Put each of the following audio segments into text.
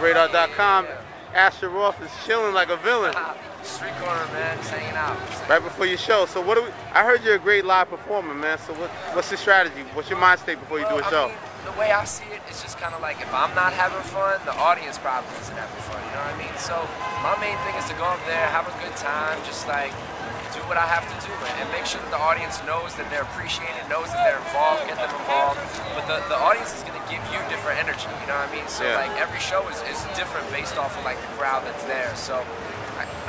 Radar.com. Asher Roth is chilling like a villain. Street corner, man, just hanging out. Right before your show. So what do we? I heard you're a great live performer, man. So what's your strategy? What's your mind state before you do a show? I mean, the way I see it is just kind of like if I'm not having fun, the audience probably isn't having fun. You know what I mean? So my main thing is to go up there, have a good time, just like do what I have to do, and make sure that the audience knows that they're appreciated, knows that they're involved, get them involved. But the audience is going to give you different energy, you know what I mean? So like every show is different based off of like the crowd that's there. So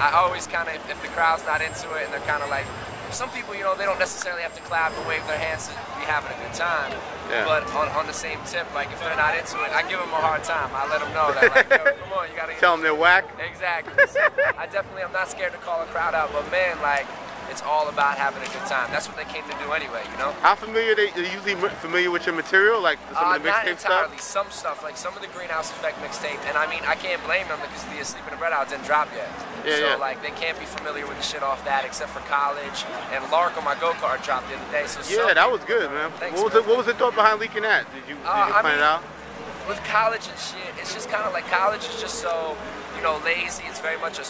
I always kind of, if the crowd's not into it and they're kind of like, some people, you know, they don't necessarily have to clap or wave their hands to be having a good time. But on the same tip, like if they're not into it, I give them a hard time. I let them know that, like, yo, come on, you gotta tell them they're whack. Exactly. So I'm not scared to call a crowd out, but man, like, it's all about having a good time. That's what they came to do anyway, you know? How familiar are they usually familiar with your material, like some of the mixtape stuff? Not entirely. Some stuff, like some of the Greenhouse Effect mixtape, and I mean, I can't blame them because the Sleep in the Bread House didn't drop yet. Like, they can't be familiar with the shit off that except for College, and Lark on my go-kart dropped the other day. So that was good, man. Thanks, what was the thought behind leaking that? Did you find it out? With College and shit, it's just kind of like College is just so, you know, lazy. It's very much a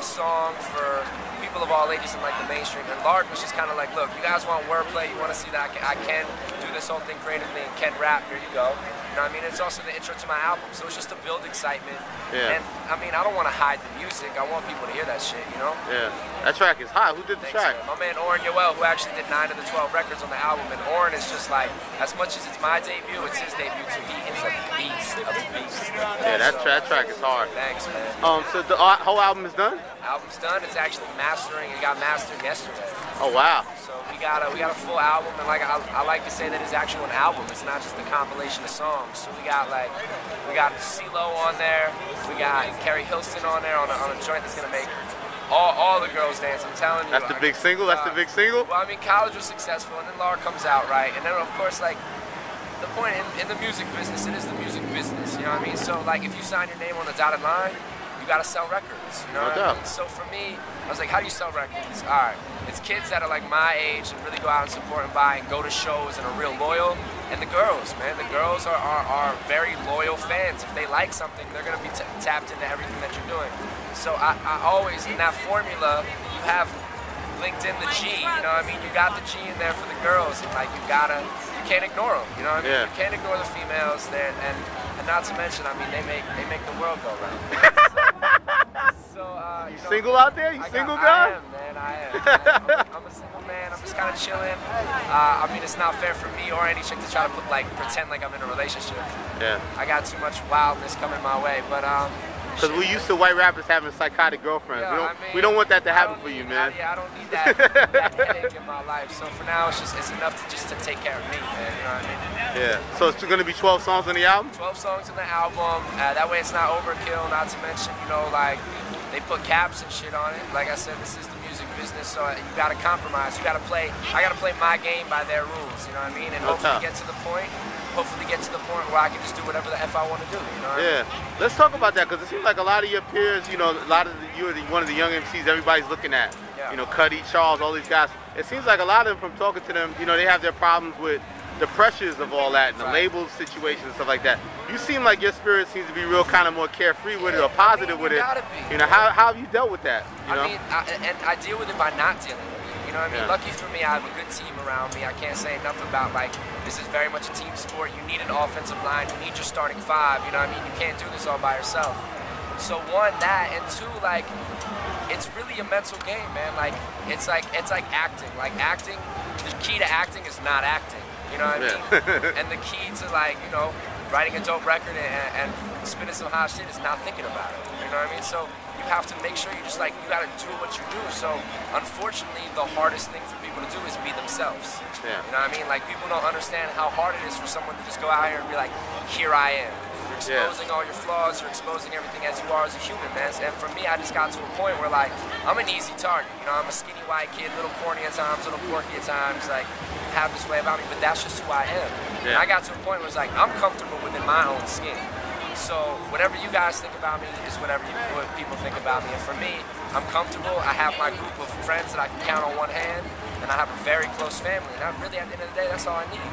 song for people of all ages in like the mainstream. And Lark was just kind of like, look, you guys want wordplay, you want to see that I can do this whole thing creatively and can rap, here you go. You know what I mean? It's also the intro to my album, so it's just to build excitement. And I mean, I don't want to hide the music. I want people to hear that shit, you know? That track is hot. Who did the track? Man. My man Oren Yoel, who actually did 9 of the 12 records on the album. And Oren is just like, as much as it's my debut, it's his debut too. He is a beast of a beast. That track is hard. Thanks, man. So the whole album is done? Album's done. It's actually mastering. It got mastered yesterday. Oh wow. So we got a full album, and like I like to say that it's actually an album. It's not just a compilation of songs. So we got CeeLo on there. We got Carrie Hilson on there on a joint that's gonna make all the girls dance. I'm telling you. That's the big single. That's the big single. Well, I mean, College was successful, and then Laura comes out, right? And then of course, like the point in the music business, it is the music business. You know what I mean? So like, if you sign your name on the dotted line, you gotta sell records, you know what I mean? So for me, I was like, how do you sell records? All right, it's kids that are like my age and really go out and support and buy and go to shows and are real loyal. And the girls, man, the girls are very loyal fans. If they like something, they're gonna be tapped into everything that you're doing. So I always, in that formula, you have linked in the G, you know what I mean? You got the G in there for the girls, and like you can't ignore them, you know what I mean? You can't ignore the females, and not to mention, I mean, they make the world go round. You single out there? You single guy? I am, man. I'm a single man. I'm just kind of chilling. I mean, it's not fair for me or any chick to try to pretend like I'm in a relationship. I got too much wildness coming my way, but because we're used to white rappers having psychotic girlfriends. We don't want that to happen for you, man. I don't need that headache in my life. So for now, it's enough to take care of me, man. You know what I mean? So it's going to be 12 songs on the album? 12 songs on the album. That way it's not overkill. Not to mention, you know, like they put caps and shit on it. Like I said, this is the music business, so you got to compromise. You got to play. I got to play my game by their rules. You know what I mean? And hopefully get to the point. Where I can just do whatever the F I want to do, you know what I mean? Let's talk about that, because it seems like a lot of your peers, you know, you're one of the young MCs everybody's looking at. You know, Cuddy, Charles, all these guys. It seems like a lot of them, from talking to them, you know, they have their problems with the pressures of all that and the label situation and stuff like that. You seem like your spirit seems to be real kind of more carefree with it or positive with it. You know, how have you dealt with that? You know? I mean, I deal with it by not dealing with it. You know what I mean? Lucky for me, I have a good team around me. I can't say enough about, like, this is very much a team sport. You need an offensive line. You need your starting five. You know what I mean? You can't do this all by yourself. So one, that, and two, like, it's really a mental game, man. Like, it's like acting. Like, acting, the key to acting is not acting. You know what I mean? And the key to, like, you know, writing a dope record and spinning some hot shit is not thinking about it. You know what I mean? So you have to make sure you just, like, you gotta do what you do. So unfortunately, the hardest thing for people to do is be themselves. You know what I mean? Like, people don't understand how hard it is for someone to just go out here and be like, here I am. You're exposing all your flaws, you're exposing everything as you are as a human, man. And for me, I just got to a point where, like, I'm an easy target. You know, I'm a skinny white kid, little corny at times, little quirky at times, like, have this way about me, but that's just who I am. And I got to a point where it's like, I'm comfortable within my own skin. So whatever you guys think about me is what people think about me. And for me, I'm comfortable. I have my group of friends that I can count on one hand, and I have a very close family. And I really, at the end of the day, that's all I need.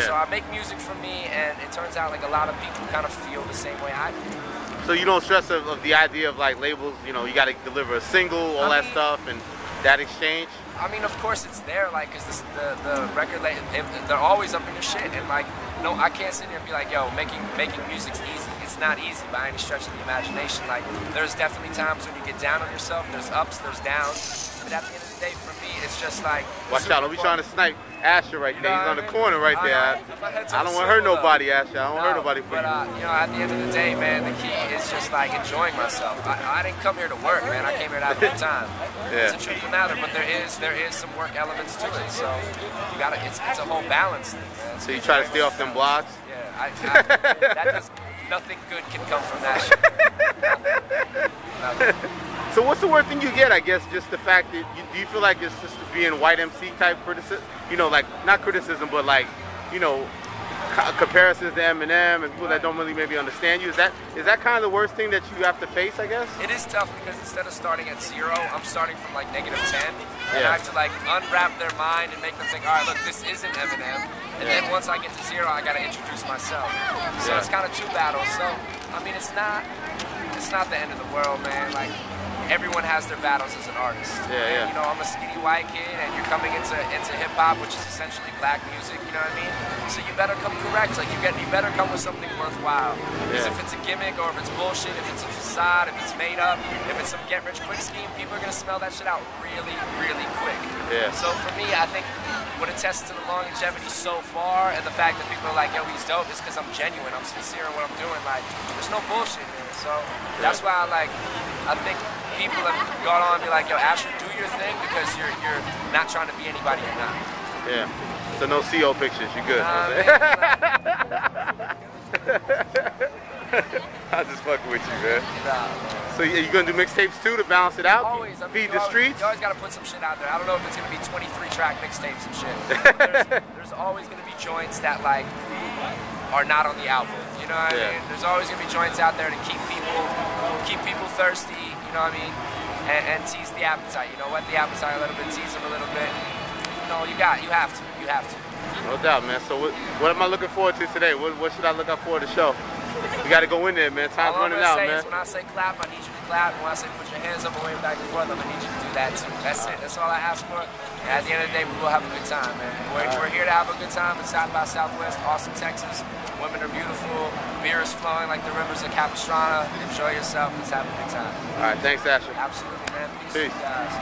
So I make music for me, and it turns out like a lot of people kind of feel the same way I do. So you don't stress of the idea of like labels, you know, you got to deliver a single, all that stuff, and that exchange? I mean, of course it's there, like, because the record label, they're always up in your shit, and like, no, I can't sit here and be like, yo, making music's easy. It's not easy by any stretch of the imagination. Like, there's definitely times when you get down on yourself. There's ups, there's downs. But at the end of the day, for me, it's just like. Watch out! Don't be trying to snipe Asher right there. He's on the corner right there. I don't want to hurt nobody, Asher. I don't want to hurt nobody for you. But you know, at the end of the day, man, the key is just like enjoying myself. I didn't come here to work, man. I came here to have a good time. It's a truth of the matter, but there is some work elements to it. So you gotta. It's a whole balance thing, man. So you try to stay off them blocks? Yeah, that does. Nothing good can come from that shit. Nothing. So what's the worst thing you get, I guess, just the fact that, do you feel like it's just being white MC type criticism? You know, like, not criticism, but like, you know, comparisons to Eminem and people that don't really maybe understand you. Is that kind of the worst thing that you have to face, I guess? It is tough because instead of starting at 0, I'm starting from like -10. And I have to like unwrap their mind and make them think, all right, look, this isn't Eminem. And then once I get to 0, I got to introduce myself. So it's kind of 2 battles. So, I mean, it's not the end of the world, man. Like, everyone has their battles as an artist. And, you know, I'm a skinny white kid, and you're coming into hip-hop, which is essentially black music, you know what I mean? So you better come correct. Like, you better come with something worthwhile. Because if it's a gimmick, or if it's bullshit, if it's a facade, if it's made up, if it's some get-rich-quick scheme, people are going to smell that shit out really, really quick. So for me, I think what attests to the longevity so far, and the fact that people are like, yo, he's dope, is because I'm genuine, I'm sincere in what I'm doing. Like, there's no bullshit here. So that's why I think people have gone on and be like, yo, Asher, do your thing, because you're not trying to be anybody you're not. Yeah. So no CO pictures, you're good. I'm just fucking with you, man. So you gonna do mixtapes too to balance it out? Always. I mean, feed the streets? You always gotta put some shit out there. I don't know if it's gonna be 23-track mixtapes and shit. There's always gonna be joints that like are not on the album. You know what I mean? There's always gonna be joints out there to keep people thirsty. You know what I mean? And tease the appetite. You know, whet the appetite a little bit, tease them a little bit. No, you have to. No doubt, man. So what am I looking forward to today? What should I look out for the show? We got to go in there, man. Time's running out, man. When I say clap, I need you to clap. And when I say put your hands up and wave back and forth, I'm going to need you to do that too. That's it. That's all I ask for. And at the end of the day, we will have a good time, man. We're here to have a good time in South by Southwest, Austin, Texas. Women are beautiful. Beer is flowing like the rivers of Capistrano. Enjoy yourself. Let's have a good time. All right. Thanks, Asher. Absolutely, man. Peace. Guys.